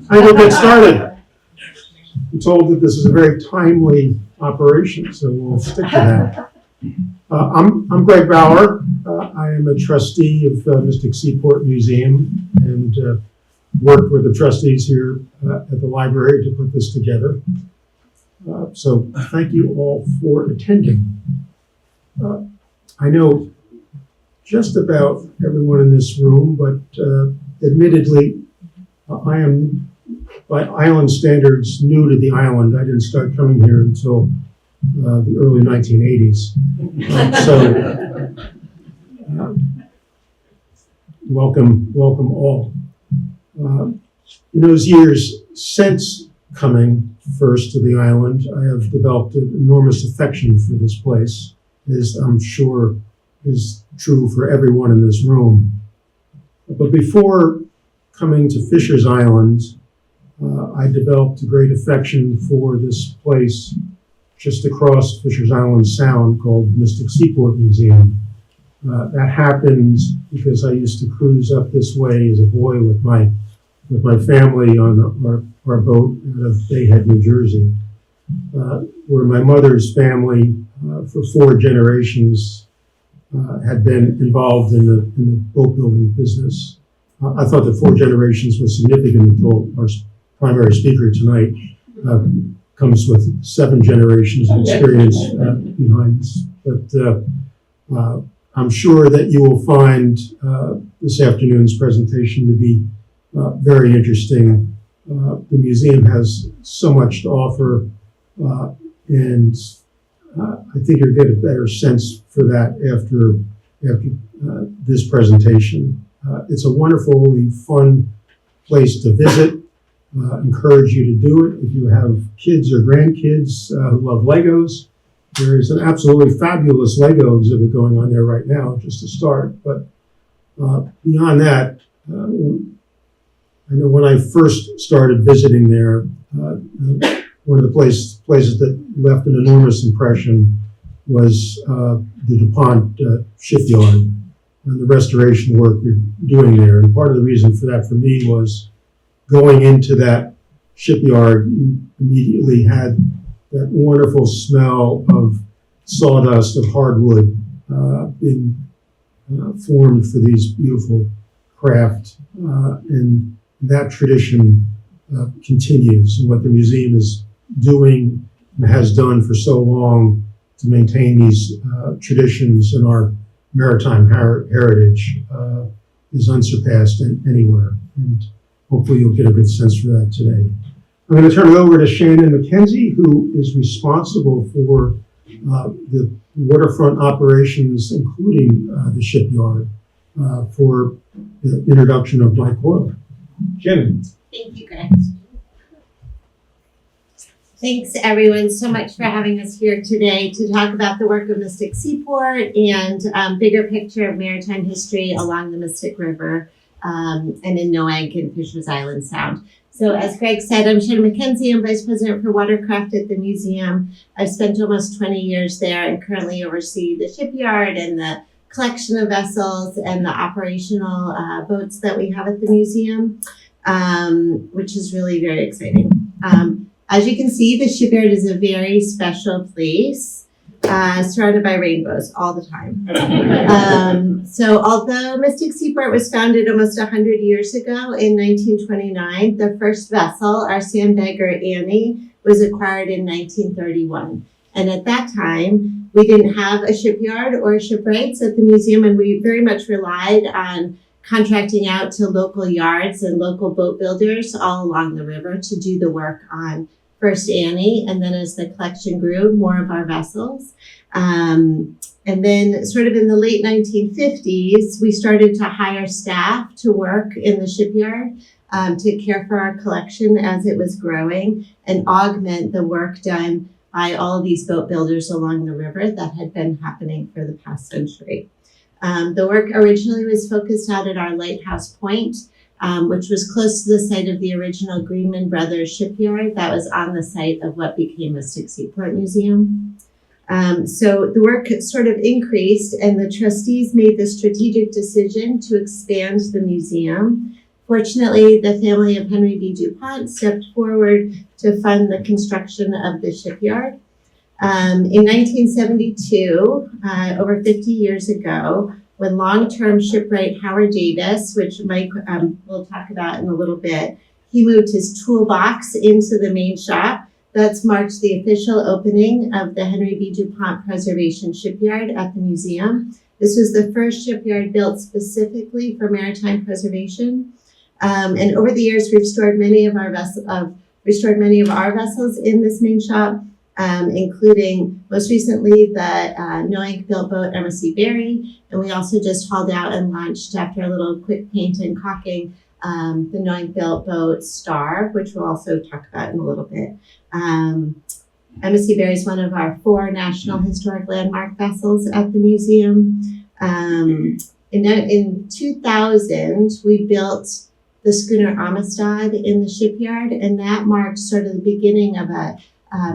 I will get started. I'm told that this is a very timely operation, so we'll stick to that. I'm Greg Bauer. I am a trustee of Mystic Seaport Museum and worked with the trustees here at the library to put this together. So thank you all for attending. I know just about everyone in this room, but admittedly, I am, by island standards, new to the island. I didn't start coming here until the early 1980s. Welcome all. In those years since coming first to the island, I have developed an enormous affection for this place, as I'm sure is true for everyone in this room. But before coming to Fisher's Island, I developed a great affection for this place just across Fisher's Island Sound called Mystic Seaport Museum. That happened because I used to cruise up this way as a boy with my family on our boat out of Bayhead, New Jersey, where my mother's family for 4 generations had been involved in the boat building business. I thought that 4 generations was significant until our primary speaker tonight comes with 7 generations of experience behind us. But I'm sure that you will find this afternoon's presentation to be very interesting. The museum has so much to offer, and I think you'll get a better sense for that after this presentation. It's a wonderfully fun place to visit. Encourage you to do it. If you have kids or grandkids who love Legos, there is an absolutely fabulous Lego exhibit going on there right now, just to start. But beyond that, I know when I first started visiting there, one of the places that left an enormous impression was the DuPont shipyard and the restoration work you're doing there. And part of the reason for that for me was going into that shipyard, you immediately had that wonderful smell of sawdust, of hardwood being formed for these beautiful craft. And that tradition continues. And what the museum is doing and has done for so long to maintain these traditions in our maritime heritage is unsurpassed anywhere. And hopefully you'll get a good sense for that today. I'm going to turn it over to Shannon McKenzie, who is responsible for the waterfront operations, including the shipyard, for the introduction of Mike Coyle. Shannon. Thank you, Greg. Thanks, everyone, so much for having us here today to talk about the work of Mystic Seaport and bigger picture of maritime history along the Mystic River and in Noank and Fisher's Island Sound. So as Greg said, I'm Shannon McKenzie. I'm Vice President for Watercraft at the museum. I've spent almost 20 years there and currently oversee the shipyard and the collection of vessels and the operational boats that we have at the museum, which is really very exciting. As you can see, the shipyard is a very special place, surrounded by rainbows all the time. So although Mystic Seaport was founded almost 100 years ago in 1929, the first vessel, our sandbagger Annie, was acquired in 1931. And at that time, we didn't have a shipyard or shipwrights at the museum, and we very much relied on contracting out to local yards and local boat builders all along the river to do the work on first Annie, and then as the collection grew, more of our vessels. And then sort of in the late 1950s, we started to hire staff to work in the shipyard to care for our collection as it was growing and augment the work done by all of these boat builders along the river that had been happening for the past century. The work originally was focused out at our Lighthouse Point, which was close to the site of the original Greenman Brothers shipyard that was on the site of what became Mystic Seaport Museum. So the work sort of increased, and the trustees made the strategic decision to expand the museum Fortunately, the family of Henry B. DuPont stepped forward to fund the construction of the shipyard. In 1972, over 50 years ago, when long-term shipwright Howard Davis, which Mike will talk about in a little bit, he moved his toolbox into the main shop. That's marked the official opening of the Henry B. DuPont Preservation Shipyard at the museum. This was the first shipyard built specifically for maritime preservation. And over the years, we've restored many of our vessels in this main shop, including most recently the Noank built boat MSC Berry, and we also just hauled out and launched after a little quick paint and caulking the Noank built boat Star, which we'll also talk about in a little bit. MSC Berry is one of our 4 National Historic Landmark vessels at the museum. In 2000, we built the schooner Amistad in the shipyard, and that marked sort of the beginning of a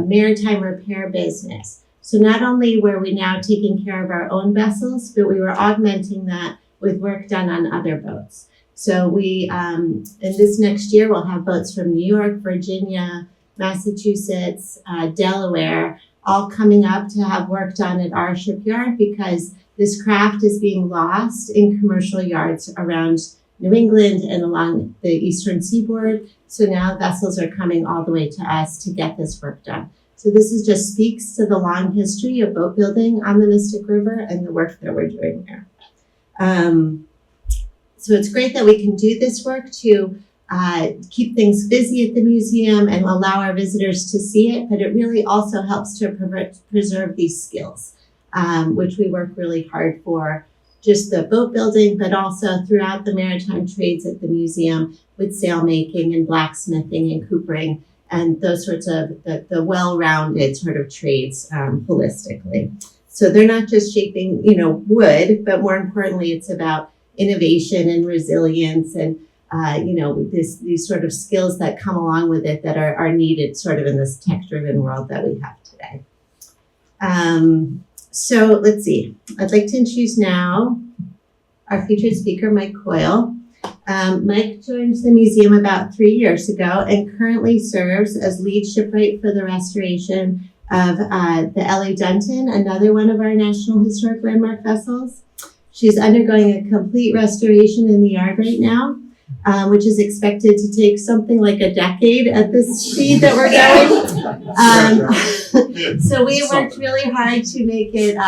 maritime repair business. So not only were we now taking care of our own vessels, but we were augmenting that with work done on other boats. So we, in this next year, we'll have boats from New York, Virginia, Massachusetts, Delaware, all coming up to have work done at our shipyard because this craft is being lost in commercial yards around New England and along the eastern seaboard. So now vessels are coming all the way to us to get this work done. So this just speaks to the long history of boat building on the Mystic River and the work that we're doing there. So it's great that we can do this work to keep things busy at the museum and allow our visitors to see it, but it really also helps to preserve these skills, which we work really hard for, just the boat building, but also throughout the maritime trades at the museum with sailmaking and blacksmithing and coopering and those sorts of the well-rounded sort of trades holistically. So they're not just shaping, wood, but more importantly, it's about innovation and resilience and these sort of skills that come along with it that are needed sort of in this tech-driven world that we have today. So let's see. I'd like to introduce now our featured speaker, Mike Coyle. Mike joined the museum about 3 years ago and currently serves as lead shipwright for the restoration of the L.A. Dunton, another one of our National Historic Landmark vessels. She's undergoing a complete restoration in the yard right now, which is expected to take something like a decade at this speed that we're going. So we worked really hard to make it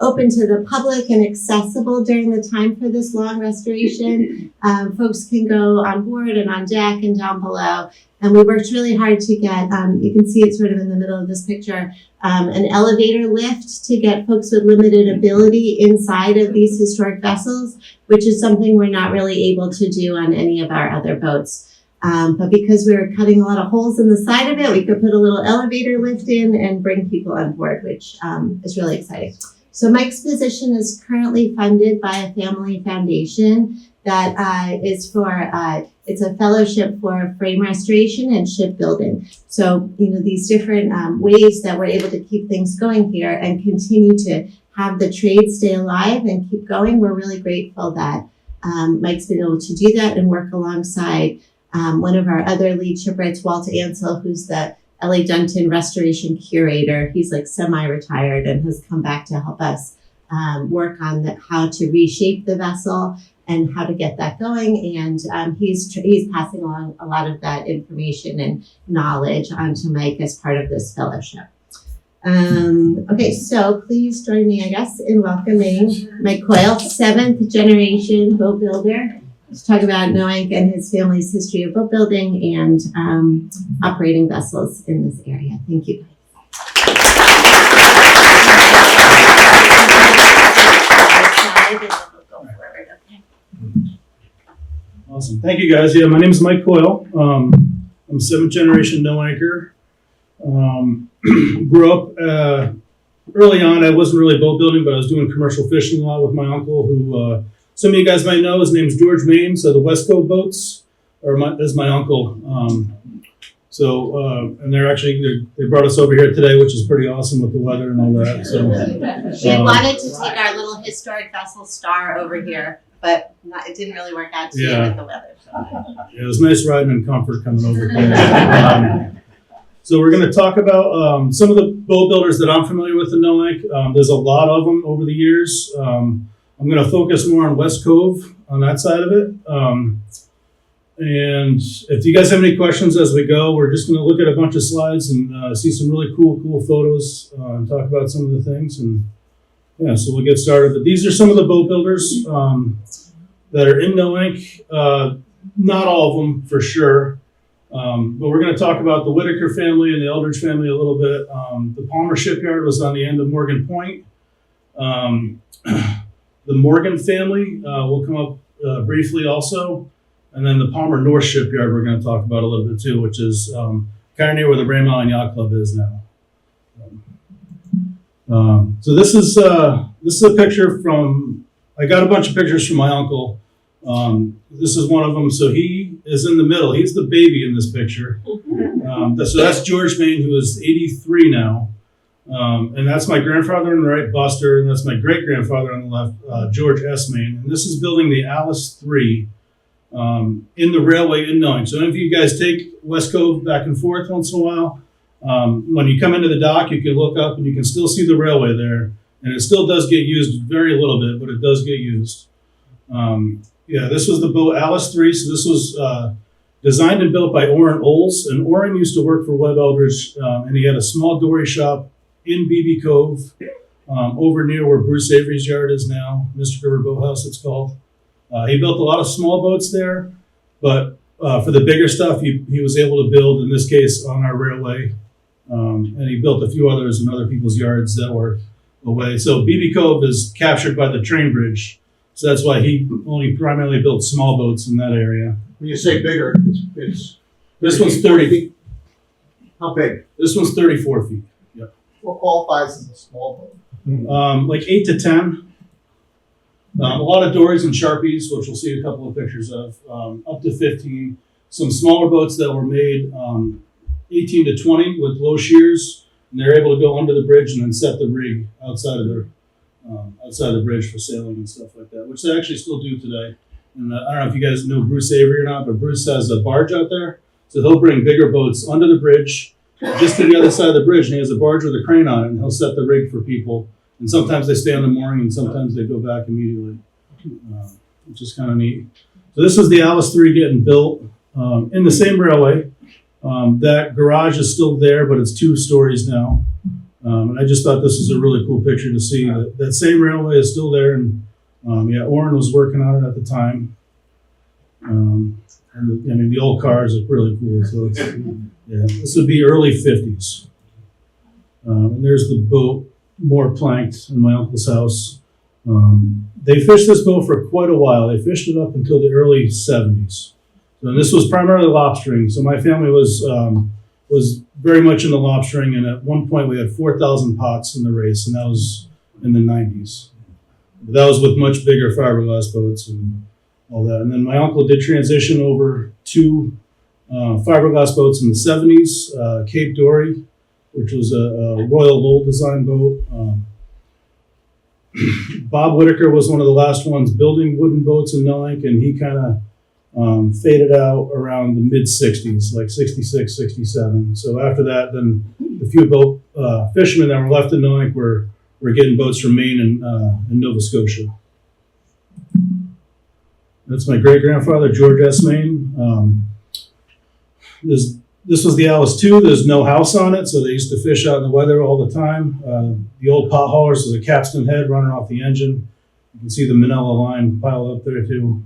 open to the public and accessible during the time for this long restoration. Folks can go on board and on deck and down below. And we worked really hard to get, you can see it sort of in the middle of this picture, an elevator lift to get folks with limited ability inside of these historic vessels, which is something we're not really able to do on any of our other boats. But because we were cutting a lot of holes in the side of it, we could put a little elevator lift in and bring people on board, which is really exciting. So Mike's position is currently funded by a family foundation that is for, it's a fellowship for frame restoration and shipbuilding. So, these different ways that we're able to keep things going here and continue to have the trade stay alive and keep going. We're really grateful that Mike's been able to do that and work alongside one of our other lead shipwrights, Walt Ansel, who's the L.A. Dunton restoration curator. He's like semi-retired and has come back to help us work on how to reshape the vessel and how to get that going. And he's passing along a lot of that information and knowledge onto Mike as part of this fellowship. Okay, so please join me, I guess, in welcoming Mike Coyle, 7th generation boat builder. Let's talk about Noank and his family's history of boat building and operating vessels in this area. Thank you. Awesome. Thank you, guys. Yeah, my name is Mike Coyle. I'm 7th generation Noanker. Grew up early on. I wasn't really boat building, but I was doing commercial fishing a lot with my uncle, who some of you guys might know. His name's George Main. So the West Coast boats is my uncle. And they brought us over here today, which is pretty awesome with the weather and all that. So We wanted to take our little historic vessel Star over here but it didn't really work out today Yeah. with the weather. So. Yeah, it was nice riding in comfort coming over here. So we're going to talk about some of the boat builders that I'm familiar with in Noank. There's a lot of them over the years. I'm going to focus more on West Cove on that side of it. And if you guys have any questions as we go, we're just going to look at a bunch of slides and see some really cool photos and talk about some of the things. And yeah, so we'll get started. But these are some of the boat builders that are in Noank. Not all of them for sure. But we're going to talk about the Whitaker family and the Eldridge family a little bit. The Palmer Shipyard was on the end of Morgan Point. The Morgan family will come up briefly also. And then the Palmer North Shipyard we're going to talk about a little bit too, which is kind of near where the Brain Island Yacht Club is now. So this is a picture from, I got a bunch of pictures from my uncle. This is one of them. So he is in the middle. He's the baby in this picture. So that's George Main, who is 83 now. And that's my grandfather on the right, Buster, and that's my great-grandfather on the left, George S. Main. And this is building the Alice 3 in the railway in Noank. So if you guys take West Cove back and forth once in a while, when you come into the dock, you can look up and you can still see the railway there. And it still does get used very little bit, but it does get used. Yeah, this was the boat Alice 3. So this was designed and built by Orrin Oles. And Orrin used to work for Webb Eldridge, and he had a small dory shop in BB Cove, over near where Bruce Avery's yard is now, Mystic River Boathouse it's called. He built a lot of small boats there, but for the bigger stuff, he was able to build, in this case, on our railway. And he built a few others in other people's yards that were away. So BB Cove is captured by the train bridge. So that's why he only primarily built small boats in that area. When you say bigger, it's This one's 30 feet. how big? This one's 34 feet. What qualifies as a small boat? Like 8 to 10. A lot of dories and Sharpies, which we'll see a couple of pictures of, up to 15. Some smaller boats that were made 18 to 20 with low shears, and they're able to go under the bridge and then set the rig outside of the bridge for sailing and stuff like that, which they actually still do today. And I don't know if you guys know Bruce Avery or not, but Bruce has a barge out there, so he'll bring bigger boats under the bridge, just to the other side of the bridge, and he has a barge with a crane on it, and he'll set the rig for people. And sometimes they stay on the mooring, and sometimes they go back immediately, which is kind of neat. So this is the Alice 3 getting built in the same railway. That garage is still there, but it's 2 stories now. And I just thought this was a really cool picture to see. That same railway is still there, and yeah, Orrin was working on it at the time. And I mean, the old cars are really cool. So it's, yeah, this would be early 50s. And there's the boat, more planked in my uncle's house. They fished this boat for quite a while. They fished it up until the early 70s. And this was primarily lobstering. So my family was very much into lobstering, and at one point we had 4,000 pots in the race, and that was in the 90s. But that was with much bigger fiberglass boats and all that. And then my uncle did transition over to fiberglass boats in the 70s, Cape Dory, which was a Royal Lowell design boat. Bob Whitaker was one of the last ones building wooden boats in Noank, and he kind of faded out around the mid-60s, like 66, 67. So after that, then the few boat fishermen that were left in Noank were getting boats from Maine and Nova Scotia. That's my great-grandfather, George S. Main. This was the Alice 2. There's no house on it, so they used to fish out in the weather all the time. The old pot haulers was a capstan head running off the engine. You can see the Manila line piled up there too.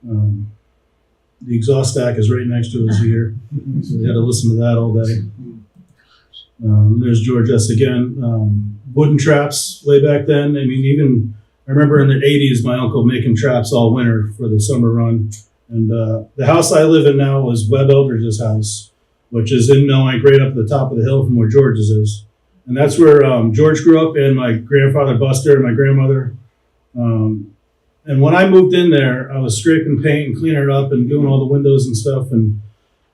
The exhaust stack is right next to us here, so we had to listen to that all day. There's George S. again. Wooden traps way back then. I mean, even I remember in the 80s, my uncle making traps all winter for the summer run. And the house I live in now is Webb Eldridge's house, which is in Noank, right up at the top of the hill from where George's is. And that's where George grew up, and my grandfather Buster and my grandmother. And when I moved in there, I was scraping paint and cleaning it up and doing all the windows and stuff. And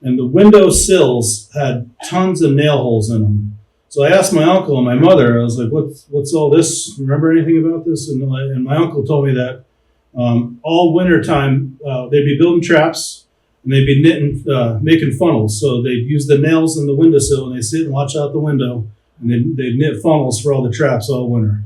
the window sills had tons of nail holes in them. So I asked my uncle and my mother, I was like, what's all this? Remember anything about this? And my uncle told me that All winter time, they'd be building traps and they'd be knitting, making funnels. So they'd use the nails in the windowsill and they'd sit and watch out the window and they'd knit funnels for all the traps all winter.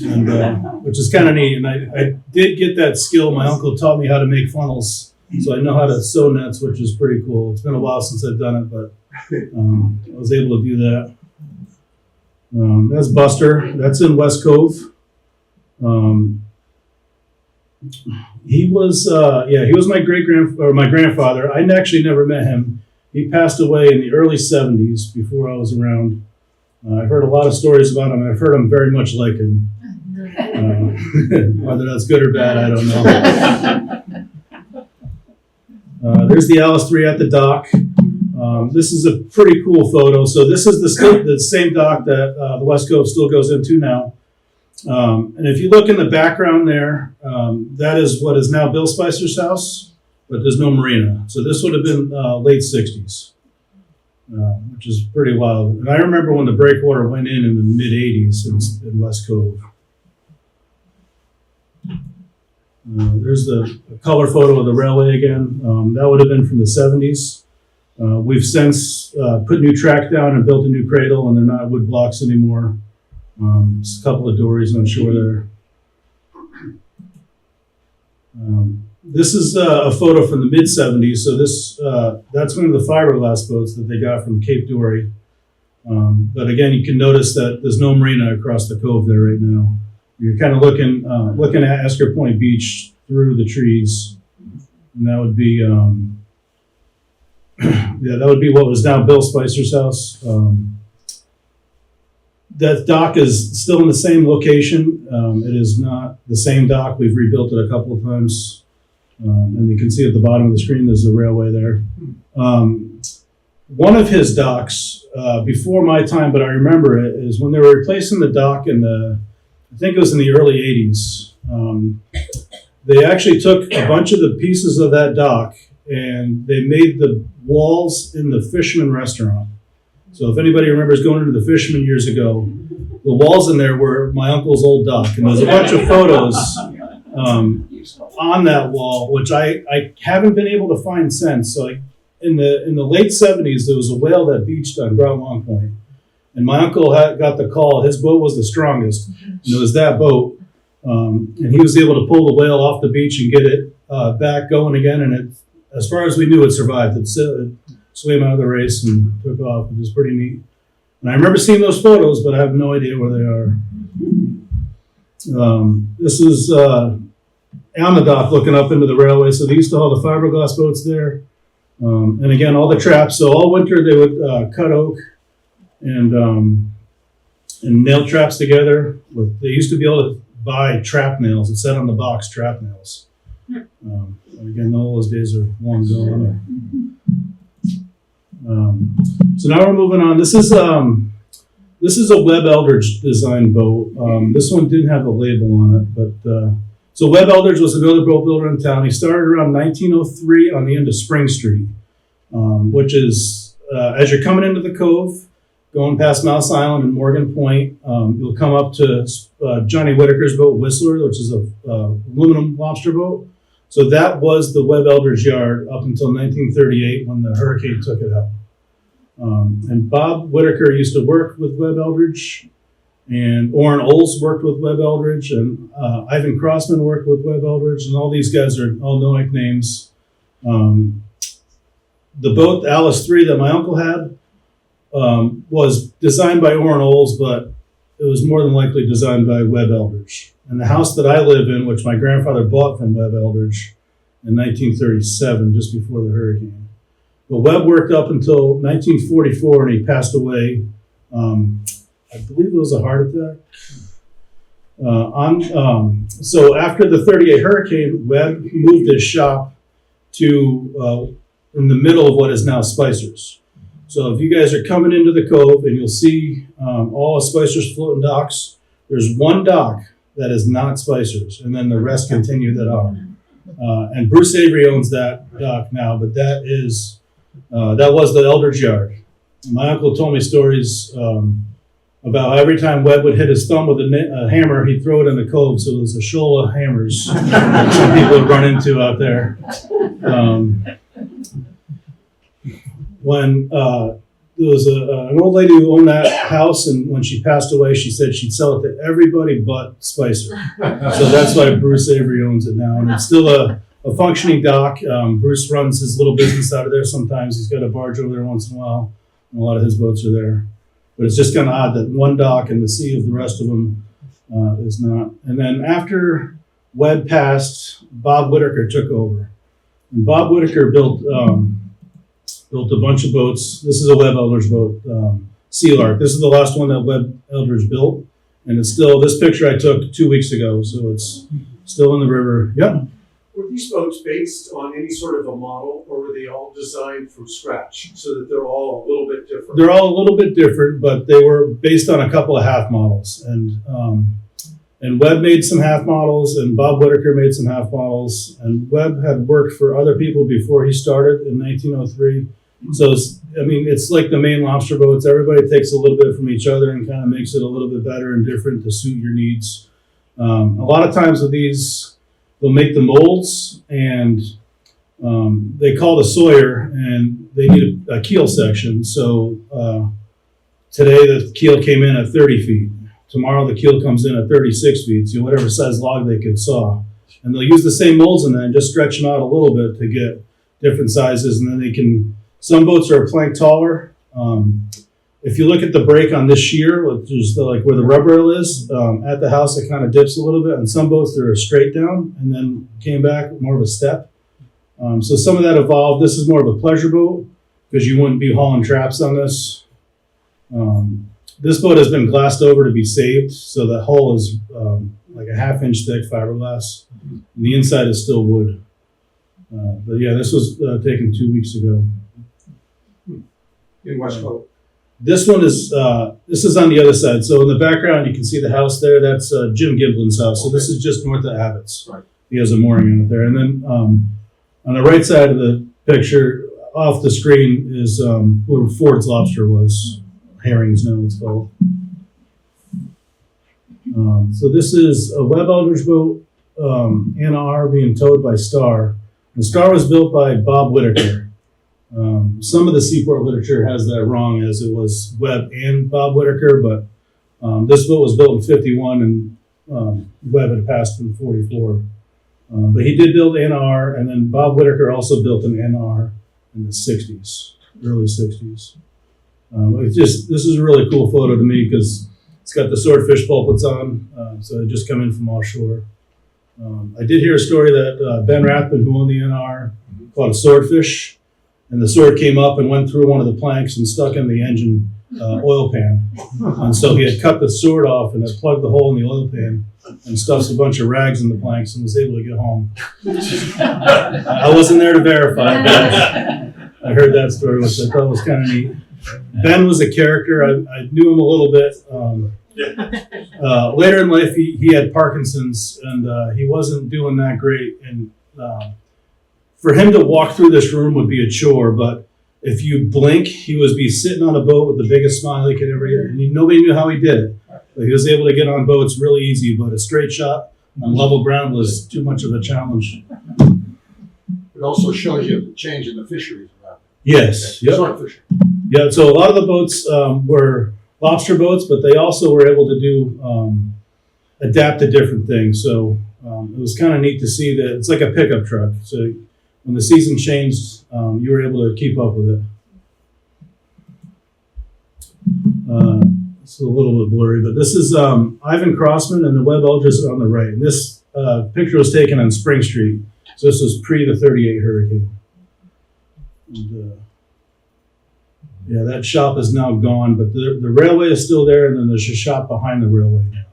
And, which is kind of neat. And I did get that skill. My uncle taught me how to make funnels. So I know how to sew nets, which is pretty cool. It's been a while since I've done it, but I was able to do that. That's Buster. That's in West Cove. He was my grandfather. I actually never met him. He passed away in the early 70s before I was around. I've heard a lot of stories about him. I've heard him very much like him. Whether that's good or bad, I don't know. There's the Alice 3 at the dock. This is a pretty cool photo. So this is the same dock that the West Cove still goes into now. And if you look in the background there, that is what is now Bill Spicer's house, but there's no marina. So this would have been late 60s, which is pretty wild. And I remember when the breakwater went in the mid 80s in West Cove. There's the color photo of the railway again. That would have been from the 70s. We've since put new track down and built a new cradle, and they're not wood blocks anymore. Just a couple of dories on shore there. This is a photo from the mid 70s. So that's one of the fiberglass boats that they got from Cape Dory. But again, you can notice that there's no marina across the cove there right now. You're kind of looking at Esker Point Beach through the trees, and that would be that would be what was now Bill Spicer's house. That dock is still in the same location. It is not the same dock. We've rebuilt it a couple of times. And you can see at the bottom of the screen, there's the railway there. One of his docks, before my time, but I remember it, is when they were replacing the dock I think it was in the early 80s. They actually took a bunch of the pieces of that dock and they made the walls in the Fisherman restaurant. So if anybody remembers going into the Fisherman years ago, the walls in there were my uncle's old dock. And there's a bunch of photos on that wall, which I haven't been able to find since. So in the late 70s, there was a whale that beached on Grand Long Point. And my uncle got the call. His boat was the strongest. And it was that boat. And he was able to pull the whale off the beach and get it back going again. And it, as far as we knew, it survived. It swam out of the race and took off, which is pretty neat. And I remember seeing those photos, but I have no idea where they are. This is on the dock looking up into the railway. So they used to haul the fiberglass boats there. And again, all the traps. So all winter they would cut oak and nail traps together. They used to be able to buy trap nails. It said on the box, trap nails. Again, all those days are long gone. So now we're moving on. This is a Webb Eldridge design boat. This one didn't have a label on it, but so Webb Eldridge was another boat builder in town. He started around 1903 on the end of Spring Street, which is as you're coming into the cove, going past Mouse Island and Morgan Point, you'll come up to Johnny Whitaker's boat, Whistler, which is a aluminum lobster boat. So that was the Webb Eldridge yard up until 1938 when the hurricane took it out. And Bob Whitaker used to work with Webb Eldridge, and Orrin Oles worked with Webb Eldridge, and Ivan Crossman worked with Webb Eldridge, and all these guys are all Noank names. The boat, the Alice 3 that my uncle had, was designed by Orrin Oles, but it was more than likely designed by Webb Eldridge. And the house that I live in, which my grandfather bought from Webb Eldridge in 1937, just before the hurricane. But Webb worked up until 1944, and he passed away. I believe it was a heart attack. So after the 38 hurricane, Webb moved his shop to in the middle of what is now Spicer's. So if you guys are coming into the cove and you'll see all of Spicer's floating docks, there's one dock that is not Spicer's, and then the rest continue that are. And Bruce Avery owns that dock now, but that was the Eldridge yard. My uncle told me stories about how every time Webb would hit his thumb with a hammer, he'd throw it in the cove, so there's a shoal of hammers that people would run into out there. When there was an old lady who owned that house, and when she passed away, she said she'd sell it to everybody but Spicer. So that's why Bruce Avery owns it now, and it's still a functioning dock. Bruce runs his little business out of there sometimes. He's got a barge over there once in a while, and a lot of his boats are there. But it's just kind of odd that one dock and the sea of the rest of them is not. And then after Webb passed, Bob Whitaker took over. And Bob Whitaker built a bunch of boats. This is a Webb Elders boat, Sea Lark. This is the last one that Webb Elders built. And it's still, this picture I took 2 weeks ago, so it's still in the river. Yep. Were these boats based on any sort of a model, or were they all designed from scratch so that they're all a little bit different? They're all a little bit different, but they were based on a couple of half models. And Webb made some half models, and Bob Whitaker made some half models. And Webb had worked for other people before he started in 1903. So it's like the Maine lobster boats. Everybody takes a little bit from each other and kind of makes it a little bit better and different to suit your needs. A lot of times with these, they'll make the molds, and they call the Sawyer, and they need a keel section. So today the keel came in at 30 feet. Tomorrow the keel comes in at 36 feet, so whatever size log they could saw. And they'll use the same molds in there and just stretch them out a little bit to get different sizes, and then they can, some boats are a plank taller. If you look at the break on this shear, which is like where the rub rail is, at the house it kind of dips a little bit. On some boats they're straight down and then came back more of a step. So some of that evolved. This is more of a pleasure boat because you wouldn't be hauling traps on this. This boat has been glassed over to be saved, so the hull is like a 1/2 inch thick fiberglass. And the inside is still wood. But yeah, this was taken 2 weeks ago. In Westfield. This one is this is on the other side. So in the background, you can see the house there. That's Jim Giblin's house. So this is just north of Abbott's. Right. He has a mooring unit there. And then on the right side of the picture, off the screen, is where Ford's Lobster was. Herrings now it's called. So this is a Webb Elders boat, NR, being towed by Star. The Star was built by Bob Whitaker. Some of the Seaport literature has that wrong, as it was Webb and Bob Whitaker, but this boat was built in 51 and Webb had passed in 44. But he did build NR, and then Bob Whitaker also built an NR in the 60s, early 60s. This is a really cool photo to me because it's got the swordfish pulpits on, so it just come in from offshore. I did hear a story that Ben Rathman, who owned the NR, caught a swordfish, and the sword came up and went through one of the planks and stuck in the engine oil pan. And so he had cut the sword off and had plugged the hole in the oil pan and stuffed a bunch of rags in the planks and was able to get home. I wasn't there to verify, but I heard that story, which I thought was kind of neat. Ben was a character. I knew him a little bit. Later in life, he had Parkinson's, and he wasn't doing that great. And for him to walk through this room would be a chore, but if you blink, he would be sitting on a boat with the biggest smile he could ever get. And nobody knew how he did it. But he was able to get on boats really easy, but a straight shot on level ground was too much of a challenge. It also shows you the change in the fisheries around. Yes. Yep. Swordfish. Yeah, so a lot of the boats were lobster boats, but they also were able to do adapt to different things. So it was kind of neat to see that it's like a pickup truck. So when the season changed, you were able to keep up with it. It's a little bit blurry, but this is Ivan Crossman and the Webb Elders on the right. And this picture was taken on Spring Street. So this was pre the 38 hurricane. And, yeah, that shop is now gone, but the railway is still there, and then there's a shop behind the railway now.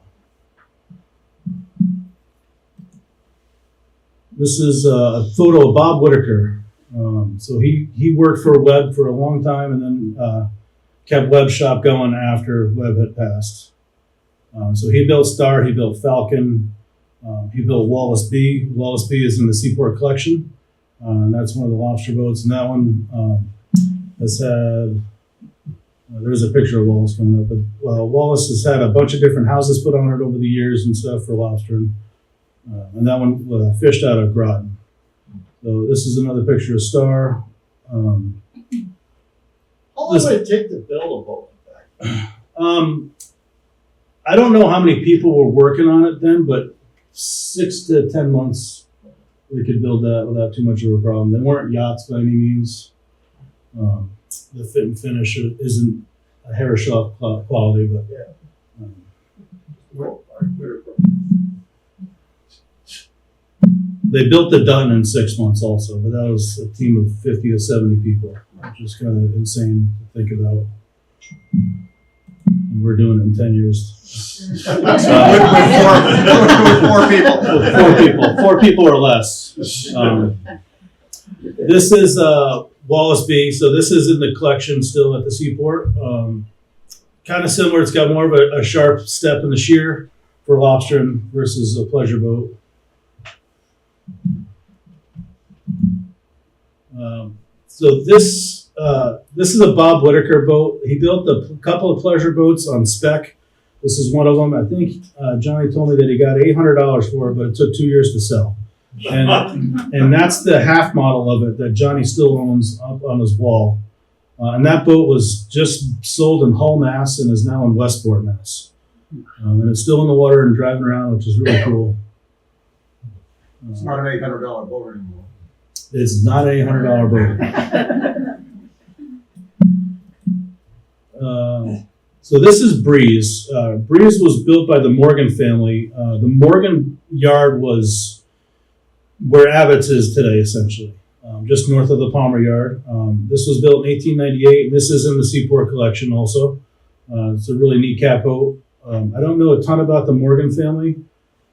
This is a photo of Bob Whitaker. So he worked for Webb for a long time, and then kept Webb's shop going after Webb had passed. So he built Star, he built Falcon, he built Wallace B. Wallace B is in the Seaport collection, and that's one of the lobster boats. And that one has had There's a picture of Wallace coming up, but Wallace has had a bunch of different houses put on it over the years and stuff for lobstering. And that one fished out of Groton. So this is another picture of Star. How long would it take to build a boat like that? I don't know how many people were working on it then, but 6 to 10 months they could build that without too much of a problem. They weren't yachts by any means. The fit and finish isn't a hair shop quality, but they built the Dutton in 6 months also, but that was a team of 50 to 70 people, which is kind of insane to think about. And we're doing it in 10 years. With four people. 4 people or less. This is Wallace B. So this is in the collection still at the Seaport. Kind of similar. It's got more of a sharp step in the shear for lobstering versus a pleasure boat. So this is a Bob Whitaker boat. He built a couple of pleasure boats on spec. This is one of them. I think Johnny told me that he got $800 for it, but it took 2 years to sell. And that's the half model of it that Johnny still owns up on his wall. And that boat was just sold in Hull, Mass, and is now in Westport, Mass. And it's still in the water and driving around, which is really cool. It's not an $800 boat anymore. It's not an $800 boat. So this is Breeze. Breeze was built by the Morgan family. The Morgan yard was where Abbott's is today, essentially, just north of the Palmer Yard. This was built in 1898, and this is in the Seaport collection also. It's a really neat cat boat. I don't know a ton about the Morgan family,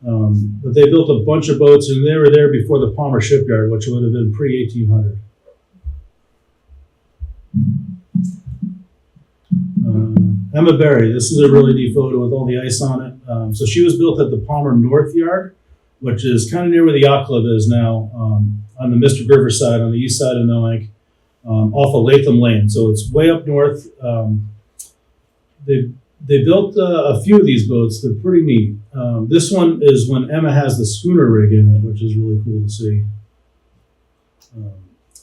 but they built a bunch of boats, and they were there before the Palmer shipyard, which would have been pre-1800. Emma Berry, this is a really neat photo with all the ice on it. So she was built at the Palmer North Yard, which is kind of near where the yacht club is now, on the Mystic River side, on the east side of Noank, off of Latham Lane. So it's way up north. They built a few of these boats. They're pretty neat. This one is when Emma has the schooner rig in it, which is really cool to see.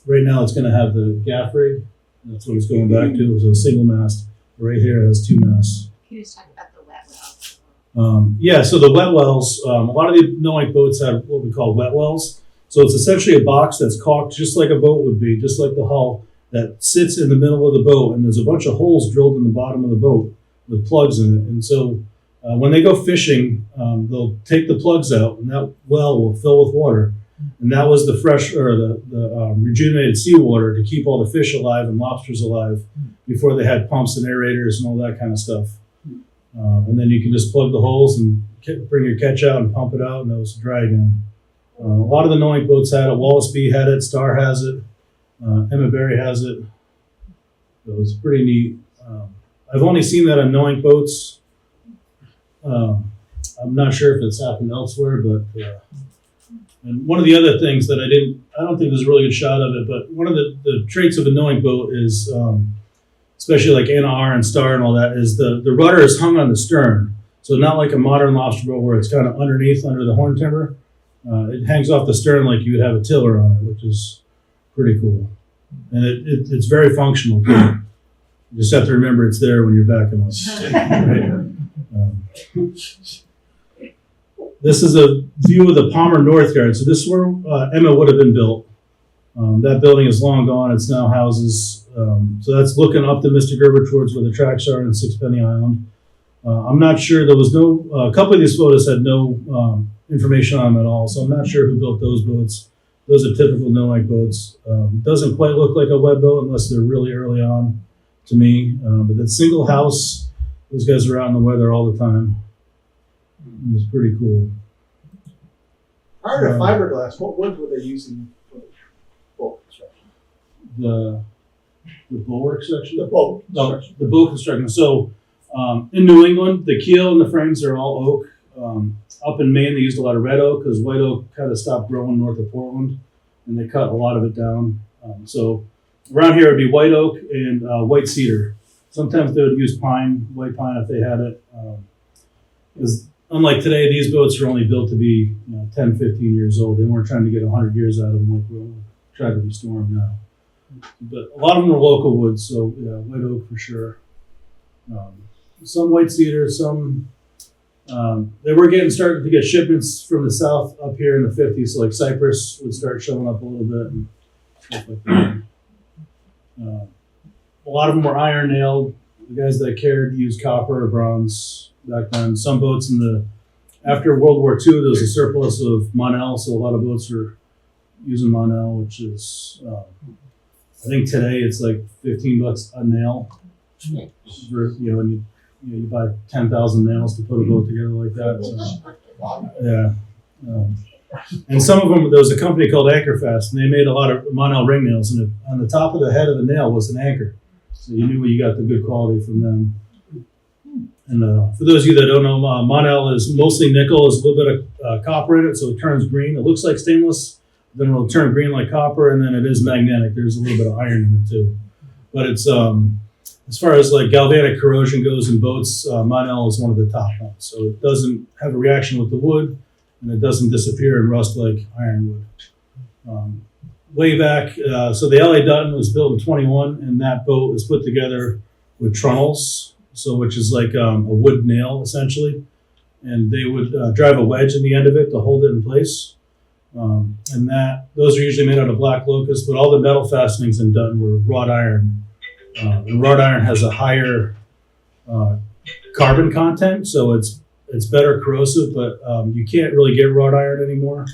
Right now it's going to have the gaff rig. That's what it's going back to. It was a single mast. Right here it has 2 masts. Can you just talk about the wet wells? Yeah, so the wet wells, a lot of the Noank boats have what we call wet wells. So it's essentially a box that's caulked just like a boat would be, just like the hull, that sits in the middle of the boat, and there's a bunch of holes drilled in the bottom of the boat with plugs in it. And so when they go fishing, they'll take the plugs out, and that well will fill with water. And that was the fresh or the rejuvenated seawater to keep all the fish alive and lobsters alive before they had pumps and aerators and all that kind of stuff. And then you can just plug the holes and bring your catch out and pump it out, and it was dry again. A lot of the Noank boats had it. Wallace B had it. Star has it. Emma Berry has it. So it's pretty neat. I've only seen that on Noank boats. I'm not sure if it's happened elsewhere, but and one of the other things that I don't think there's a really good shot of it, but one of the traits of a Noank boat is, especially like Anna R and Star and all that, is the rudder is hung on the stern. So not like a modern lobster boat where it's kind of underneath under the horn timber. It hangs off the stern like you would have a tiller on it, which is pretty cool. And it's very functional too. You just have to remember it's there when you're backing up. Right? This is a view of the Palmer North Yard. So this is where Emma would have been built. That building is long gone. It's now houses. So that's looking up the Mystic River towards where the tracks are in Sixpenny Island. I'm not sure. There was no, a couple of these photos had no information on them at all. So I'm not sure who built those boats. Those are typical Noank boats. Doesn't quite look like a web boat unless they're really early on to me. But that single house, those guys are out in the weather all the time. It was pretty cool. Prior to fiberglass, what wood were they using for the boat construction? The bulwark section? The boat No, construction. the boat construction. So in New England, the keel and the frames are all oak. Up in Maine, they used a lot of red oak because white oak kind of stopped growing north of Portland, and they cut a lot of it down. So around here, it'd be white oak and white cedar. Sometimes they would use white pine if they had it. Because unlike today, these boats are only built to be 10, 15 years old. They weren't trying to get 100 years out of them like we'll try to restore them now. But a lot of them are local woods, so yeah, white oak for sure. Some white cedar, some they were starting to get shipments from the south up here in the 50s, so like cypress would start showing up a little bit and stuff like that. A lot of them were iron nailed. The guys that cared used copper or bronze back then. Some boats after World War II, there was a surplus of Monel, so a lot of boats are using Monel, which is, I think today it's like $15 a nail. And you buy 10,000 nails to put a boat together like that. So, yeah. And some of them, there was a company called Anchorfast, and they made a lot of Monel ring nails, and on the top of the head of the nail was an anchor. So you knew you got the good quality from them. And for those of you that don't know, Monel is mostly nickel. There's a little bit of copper in it, so it turns green. It looks like stainless, then it'll turn green like copper, and then it is magnetic. There's a little bit of iron in it too. But it's as far as like galvanic corrosion goes in boats, Monel is one of the top ones. So it doesn't have a reaction with the wood, and it doesn't disappear and rust like ironwood. Way back, so the LA Dutton was built in 21, and that boat was put together with trunnels, which is like a wood nail essentially, and they would drive a wedge in the end of it to hold it in place. And those are usually made out of black locust, but all the metal fastenings in Dutton were wrought iron. And wrought iron has a higher carbon content, so it's better corrosive, but you can't really get wrought iron anymore.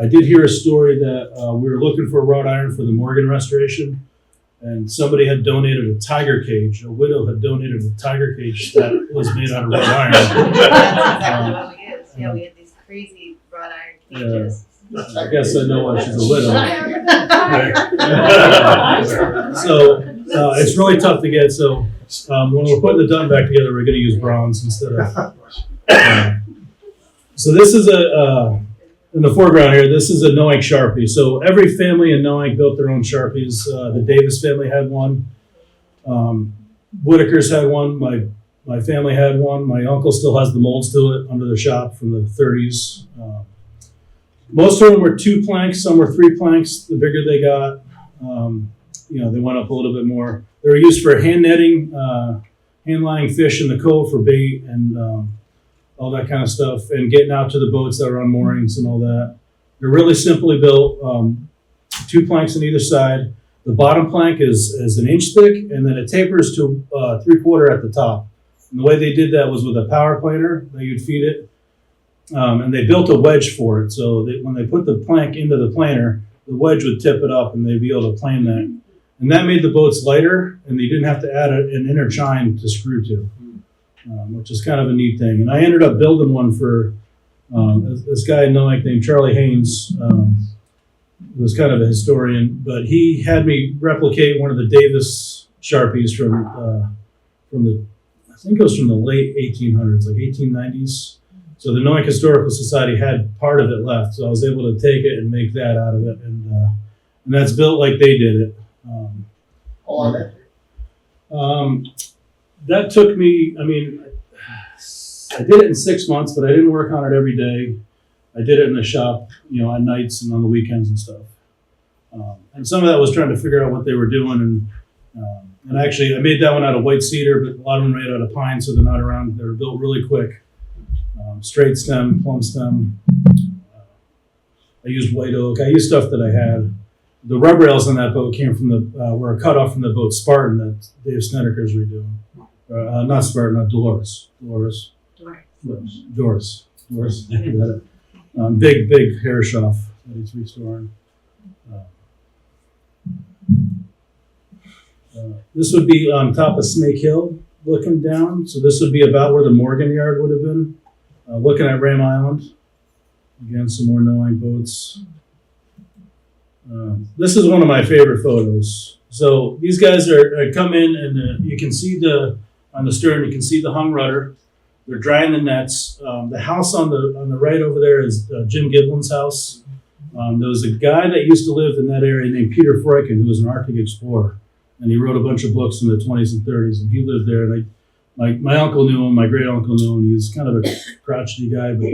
I did hear a story that we were looking for wrought iron for the Morgan restoration, and somebody had donated a tiger cage. A widow had donated a tiger cage that was made out of wrought iron. That's exactly what we used. Yeah, we had these crazy wrought iron cages. I guess I know why she's a widow. So it's really tough to get. So when we're putting the Dutton back together, we're going to use bronze instead of. So this is in the foreground here, this is a Noank Sharpie. So every family in Noank built their own Sharpies. The Davis family had one. Whitaker's had one. My family had one. My uncle still has the molds to it under the shop from the 30s. Most of them were 2 planks. Some were 3 planks. The bigger they got, they went up a little bit more. They were used for hand netting, hand lining fish in the cove for bait and all that kind of stuff, and getting out to the boats that were on moorings and all that. They're really simply built, 2 planks on either side. The bottom plank is an inch thick, and then it tapers to 3/4 at the top. And the way they did that was with a power planer that you'd feed it. And they built a wedge for it, so that when they put the plank into the planer, the wedge would tip it up and they'd be able to plane that. And that made the boats lighter, and they didn't have to add an inner chine to screw to, which is kind of a neat thing. And I ended up building one for this guy in Noank named Charlie Haynes, who was kind of a historian, but he had me replicate one of the Davis Sharpies from the, I think it was from the late 1800s, like 1890s. So the Noank Historical Society had part of it left, so I was able to take it and make that out of it, and that's built like they did it. That took me, I did it in 6 months, but I didn't work on it every day. I did it in the shop, on nights and on the weekends and stuff. And some of that was trying to figure out what they were doing, and actually I made that one out of white cedar, but a lot of them are made out of pine, so they're not around. They were built really quick. Straight stem, plumb stem. I used white oak. I used stuff that I had. The rub rails on that boat came from were a cut off from the boat Spartan that Dave Snedeker's redoing. Not Spartan, Dolores. Doris. Big hair shaft that he's restoring. This would be on top of Snake Hill, looking down. So this would be about where the Morgan yard would have been. Looking at Ram Island. Again, some more Noank boats. This is one of my favorite photos. So these guys are come in, and you can see on the stern, you can see the hung rudder. They're drying the nets. The house on the right over there is Jim Giblin's house. There was a guy that used to live in that area named Peter Brinckerhoff, who was an Arctic explorer. and he wrote a bunch of books in the 20s and 30s, and he lived there. And my uncle knew him, my great uncle knew him. He was kind of a crotchety guy, but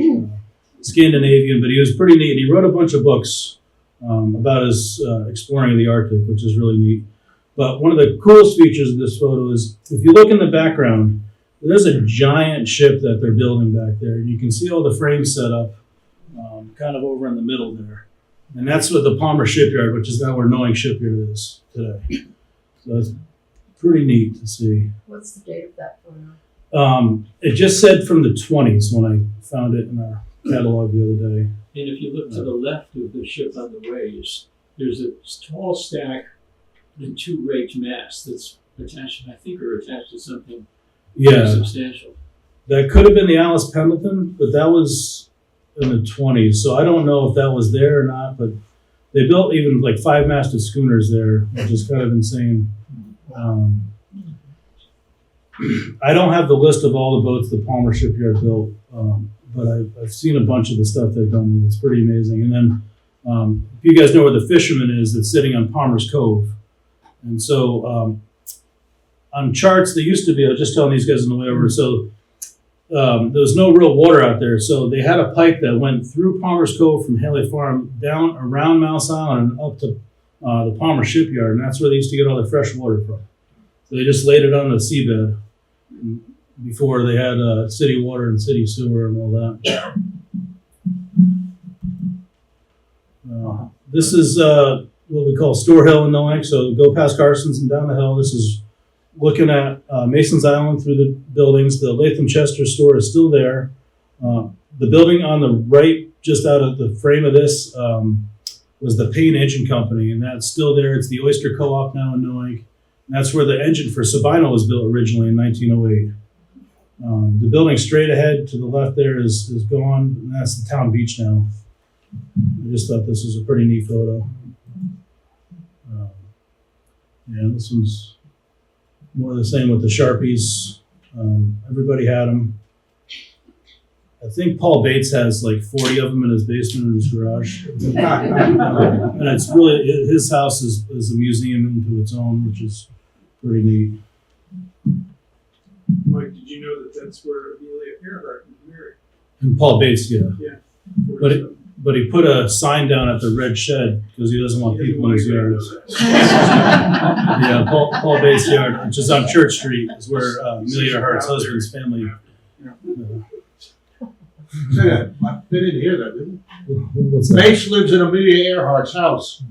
Scandinavian, but he was pretty neat. He wrote a bunch of books about his exploring of the Arctic, which is really neat. But one of the coolest features of this photo is if you look in the background, there's a giant ship that they're building back there. You can see all the frames set up kind of over in the middle there. And that's what the Palmer Shipyard, which is now where Noank Shipyard is today. So it's pretty neat to see. What's the date of that photo? It just said from the 20s when I found it in our catalog the other day. And if you look to the left of the ship on the waves, there's a tall stack and two raked masts that's attached, I think are attached to something Yeah, substantial. that could have been the Alice Pendleton, but that was in the 20s. So I don't know if that was there or not, but they built even like 5-masted schooners there, which is kind of insane. I don't have the list of all the boats the Palmer Shipyard built, but I've seen a bunch of the stuff they've done, and it's pretty amazing. And then if you guys know where the Fisherman is, that's sitting on Palmer's Cove. And so on charts, they used to be, I was just telling these guys on the way over, so there was no real water out there. So they had a pipe that went through Palmer's Cove from Haley Farm down around Mouse Island and up to the Palmer Shipyard, and that's where they used to get all their fresh water from. So they just laid it on the seabed before they had city water and city sewer and all that. This is what we call Store Hill in Noank. So go past Carson's and down the hill. This is looking at Mason's Island through the buildings. The Latham Chester store is still there. The building on the right, just out of the frame of this, was the Payne Engine Company, and that's still there. It's the Oyster Co-op now in Noank. And that's where the engine for Sabino was built originally in 1908. The building straight ahead to the left there is gone, and that's the town beach now. I just thought this was a pretty neat photo. Yeah, this one's more the same with the Sharpies. Everybody had them. I think Paul Bates has like 40 of them in his basement in his garage. And it's really, his house is a museum into its own, which is pretty neat. Mike, did you know that that's where Amelia Earhart was married? And Paul Bates, yeah. Yeah. But he put a sign down at the red shed because he doesn't want people in his yards. Yeah, Paul Bates' yard, which is on Church Street, is where Amelia Earhart's husband's family. I didn't hear that, didn't What's you? that? Mace lives in Amelia Earhart's house.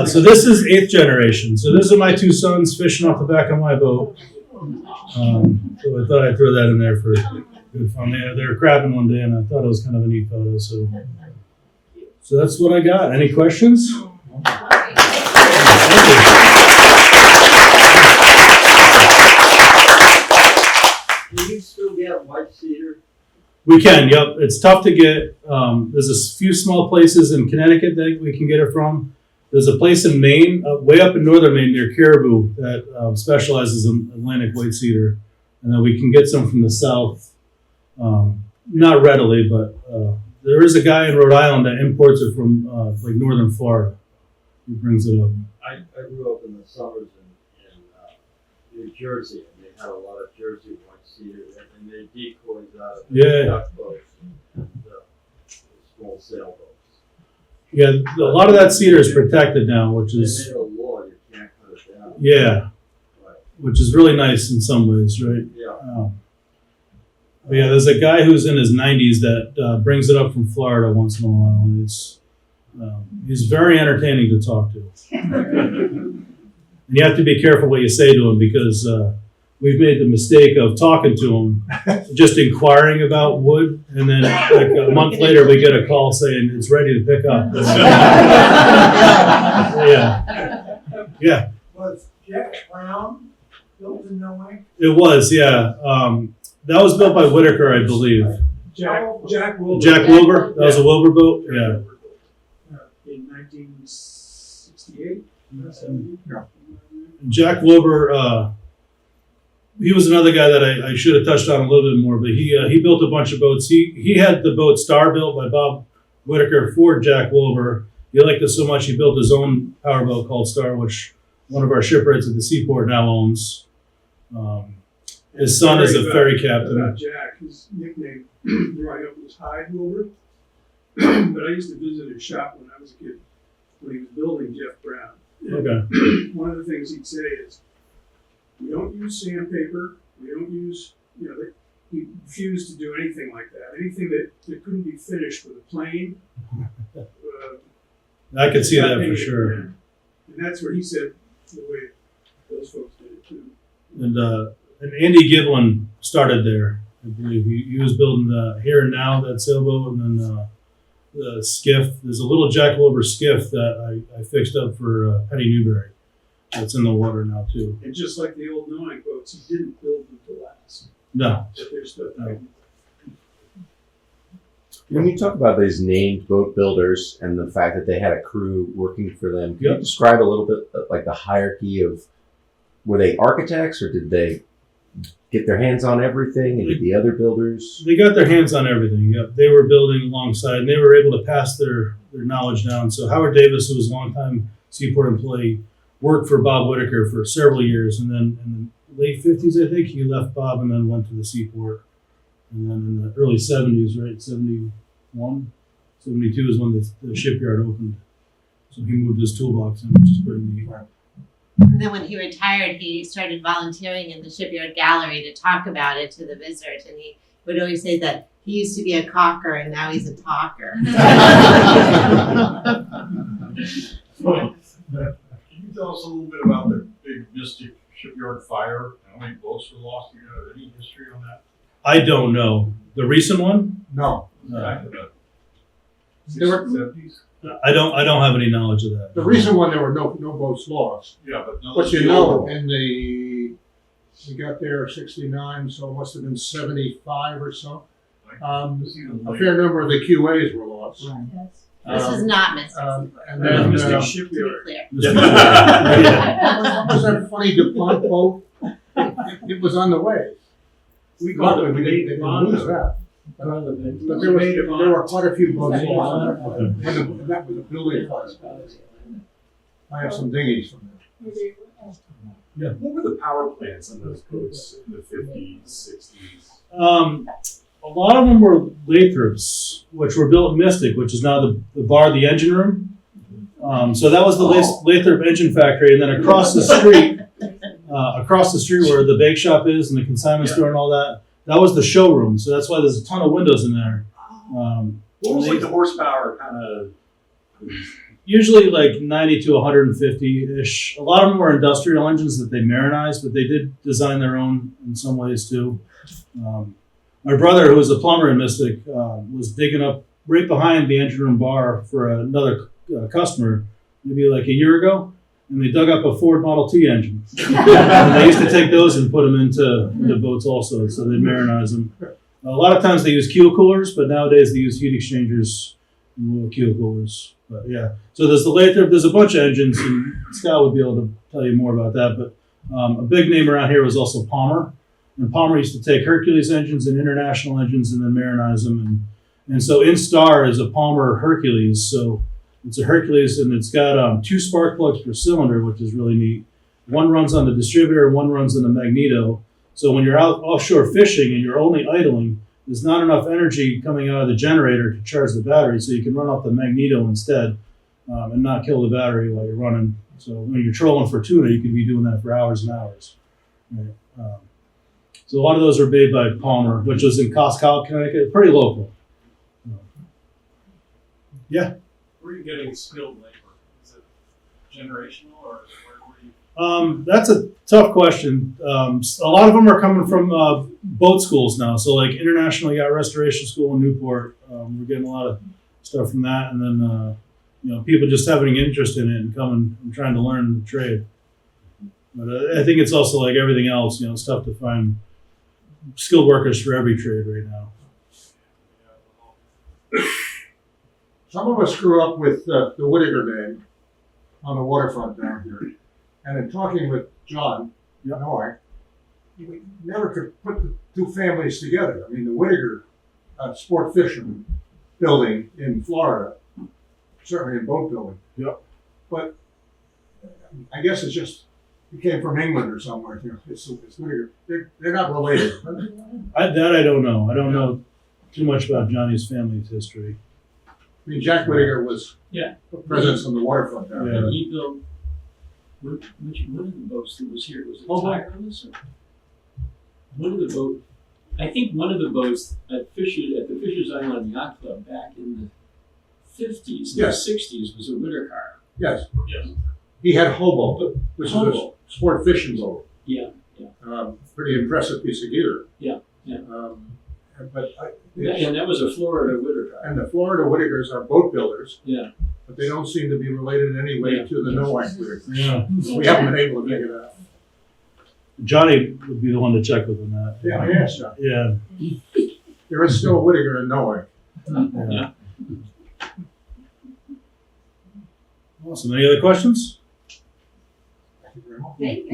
So this is 8th generation. So these are my two sons fishing off the back of my boat. So I thought I'd throw that in there for good fun. They were crabbing one day, and I thought it was kind of a neat photo. So that's what I got. Any questions? Can you still get white cedar? We can, yep. It's tough to get. There's a few small places in Connecticut that we can get it from. There's a place in Maine, way up in northern Maine near Caribou, that specializes in Atlantic white cedar. And then we can get some from the south. Not readily, but there is a guy in Rhode Island that imports it from like northern Florida. He brings it up. I grew up in the summers in New Jersey, and they had a lot of Jersey white cedar, and they decoys out of duck boats and small sailboats. Yeah, a lot of that cedar is protected now, which They is, made a law, you can't cut it down. yeah, Right. which is really nice in some ways, right? Yeah. But yeah, there's a guy who's in his 90s that brings it up from Florida once in a while, and he's very entertaining to talk to. And you have to be careful what you say to him, because we've made the mistake of talking to him, just inquiring about wood, and then like a month later we get a call saying it's ready to pick up. Yeah, Was Jack Brown built in Noank? it was, yeah. That was built by Whitaker, I believe. Jack Wilbur. Jack Wilbur, that was a Wilbur boat, yeah. In 1968. Jack Wilbur, he was another guy that I should have touched on a little bit more, but he built a bunch of boats. He had the boat Star built by Bob Whitaker for Jack Wilbur, he liked it so much he built his own powerboat called Star, which one of our shipwrights at the Seaport now owns. His son is a ferry captain. About Jack, his nickname growing up was Hyde Wilbur. But I used to visit his shop when I was a kid, when he was building Jeff Brown. Okay. One of the things he'd say is, we don't use sandpaper, we don't use, he refused to do anything like that. Anything that couldn't be finished with a plane. I could see that for And sure. and that's where he said the way those folks did it too. And Andy Giblin started there. I believe he was building the Here and Now, that sailboat, and then the skiff. There's a little Jack Wilbur skiff that I fixed up for Penny Newberry. That's in the water now too. And just like the old Noank boats, he didn't build them to last. No. But there's stuff No. When you talk about these named boat builders and the fact that they had a crew working for them, can Yep. you describe a little bit like the hierarchy of, were they architects or did they get their hands on everything and did the other builders? They got their hands on everything. Yep. They were building alongside, and they were able to pass their knowledge down. So Howard Davis, who was a longtime Seaport employee, worked for Bob Whitaker for several years, and then in the late 50s, I think, he left Bob and then went to the Seaport. And then in the early 70s, right, 71, 72 is when the shipyard opened. So he moved his toolbox in, which is pretty neat. And then when he retired, he started volunteering in the shipyard gallery to talk about it to the visitors. And he would always say that he used to be a caulker and now he's a talker. Can you tell us a little bit about the big Mystic shipyard fire? How many boats were lost? Do you have any history on that? I don't know. The recent one? No. Back in the There were- 60s, 70s? I don't have any knowledge of that. The reason why there were no boats lost, Yeah, but none but of the you know, older ones. in we got there 69, so it must have been 75 or so. Just even A later. fair number of the QAs were lost. This was not Mystic And then, Mystic to be Shipyard. clear. Yeah. what was that funny DuPont boat? It was on the way. We called Luckily, it we didn't lose that. But there were quite a few boats lost. And that was a building fire. I have some dinghies from there. What were the power plants on those boats in the 50s, 60s? A lot of them were Lathrops, which were built in Mystic, which is now the bar, the engine room. So that was the Lathrop engine factory, and then across the street where the bake shop is and the consignment store and all that, that was the showroom. So that's why there's a ton of windows in there. What was like the horsepower kind of? Usually like 90 to 150-ish. A lot of them were industrial engines that they marinized, but they did design their own in some ways too. My brother, who was a plumber in Mystic, was digging up right behind the engine room bar for another customer, maybe like a year ago, and they dug up a Ford Model T engine. And they used to take those and put them into boats also, so they marinize them. A lot of times they use keel coolers, but nowadays they use heat exchangers and little keel coolers. But yeah, so there's the Lathrop, there's a bunch of engines, and Scott would be able to tell you more about that. But a big name around here was also Palmer. And Palmer used to take Hercules engines and international engines and then marinize them. And so in Star is a Palmer Hercules. So it's a Hercules and it's got 2 spark plugs per cylinder, which is really neat. One runs on the distributor and one runs on the magneto. So when you're out offshore fishing and you're only idling, there's not enough energy coming out of the generator to charge the battery. So you can run off the magneto instead and not kill the battery while you're running. So when you're trolling for tuna, you could be doing that for hours and hours. Right. So a lot of those are made by Palmer, which was in Costco, Connecticut, pretty local. Yeah. Where are you getting skilled labor? Is it generational or where were you? That's a tough question. A lot of them are coming from boat schools now. So like International Yacht Restoration School in Newport, we're getting a lot of stuff from that. And then, people just having an interest in it and coming and trying to learn the trade. But I think it's also like everything else, it's tough to find skilled workers for every trade right now. Some of us grew up with the Whittaker name on the waterfront down here. And in talking with John Noank, we never could put the two families together. I mean, the Whittaker sport fisherman building in Florida certainly in boat building. Yep. But I guess it's just, it came from England or somewhere, you know, it's Whittaker. They're not related. I don't know. I don't know too much about Johnny's family's history. I mean, Jack Whittaker was Yeah. a presence on the waterfront down there. And he built, which one of the boats that was here, was it Oh, Tireless? Or one of the boat, I think one of the boats at the Fisher's Island Yacht Club back in the 50s, Yes. the 60s was a Whittaker car. Yes, Yes. he had Hobo, which is a Hobo. sport fishing boat. Yeah. Pretty impressive piece of gear. Yeah. But And that was a Florida Whittaker car. and the Florida Whittakers are boat builders, Yeah. but they don't seem to be related in any way Yeah. to the Noank Whittakers. Yeah. We haven't been able to figure that out. Johnny would be the one to check with on that. Yeah, yes, John. Yeah. There is still a Whittaker in Noank. Yeah. Awesome. Any other questions? Thank you very much. Thank you.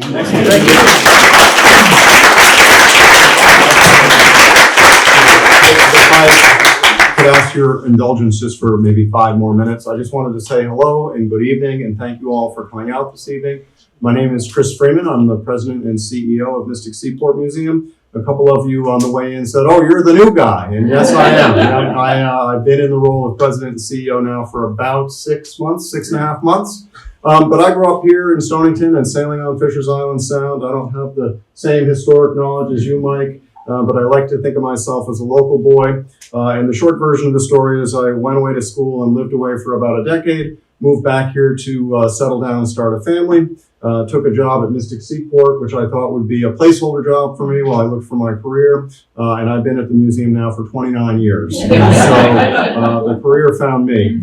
If I could ask your indulgence just for maybe 5 more minutes, I just wanted to say hello and good evening and thank you all for coming out this evening. My name is Chris Freeman. I'm the president and CEO of Mystic Seaport Museum. A couple of you on the way in said, "Oh, you're the new guy," and yes, I am. I've been in the role of president and CEO now for about 6.5 months. But I grew up here in Stonington and sailing on Fisher's Island Sound. I don't have the same historic knowledge as you, Mike, but I like to think of myself as a local boy. And the short version of the story is I went away to school and lived away for about a decade, moved back here to settle down and start a family. Took a job at Mystic Seaport, which I thought would be a placeholder job for me while I looked for my career. And I've been at the museum now for 29 years. So the career found me.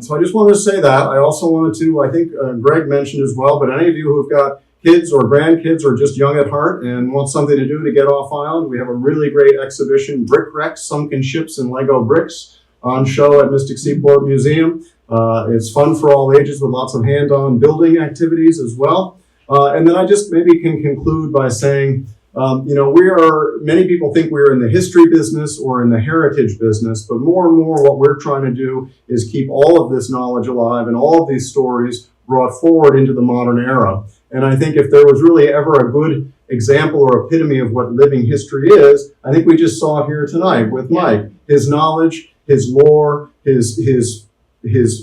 So I just wanted to say that. I also wanted to, I think Greg mentioned as well, but any of you who've got kids or grandkids or just young at heart and want something to do to get off island, we have a really great exhibition, Brick Wrecks, Sunken Ships and Lego Bricks, on show at Mystic Seaport Museum. It's fun for all ages with lots of hand-on building activities as well. And then I just maybe can conclude by saying, many people think we're in the history business or in the heritage business, but more and more what we're trying to do is keep all of this knowledge alive and all of these stories brought forward into the modern era. And I think if there was really ever a good example or epitome of what living history is, I think we just saw it here tonight with Mike. His knowledge, his lore, his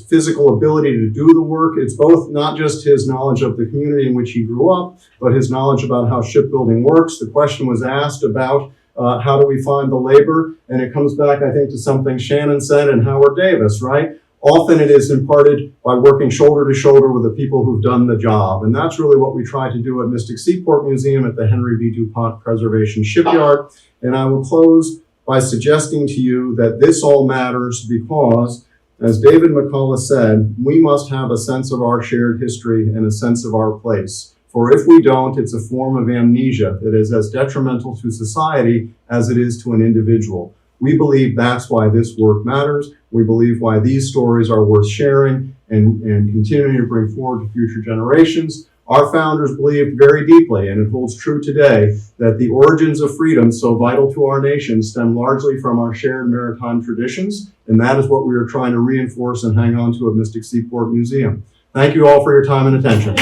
physical ability to do the work. It's both not just his knowledge of the community in which he grew up, but his knowledge about how shipbuilding works. The question was asked about how do we find the labor? And it comes back, I think, to something Shannon said and Howard Davis, right? Often it is imparted by working shoulder to shoulder with the people who've done the job. And that's really what we try to do at Mystic Seaport Museum at the Henry B. DuPont Preservation Shipyard. And I will close by suggesting to you that this all matters because, as David McCullough said, we must have a sense of our shared history and a sense of our place. For if we don't, it's a form of amnesia that is as detrimental to society as it is to an individual. We believe that's why this work matters. We believe why these stories are worth sharing and continuing to bring forward to future generations. Our founders believed very deeply, and it holds true today, that the origins of freedom so vital to our nation stem largely from our shared maritime traditions, and that is what we are trying to reinforce and hang on to at Mystic Seaport Museum. Thank you all for your time and attention.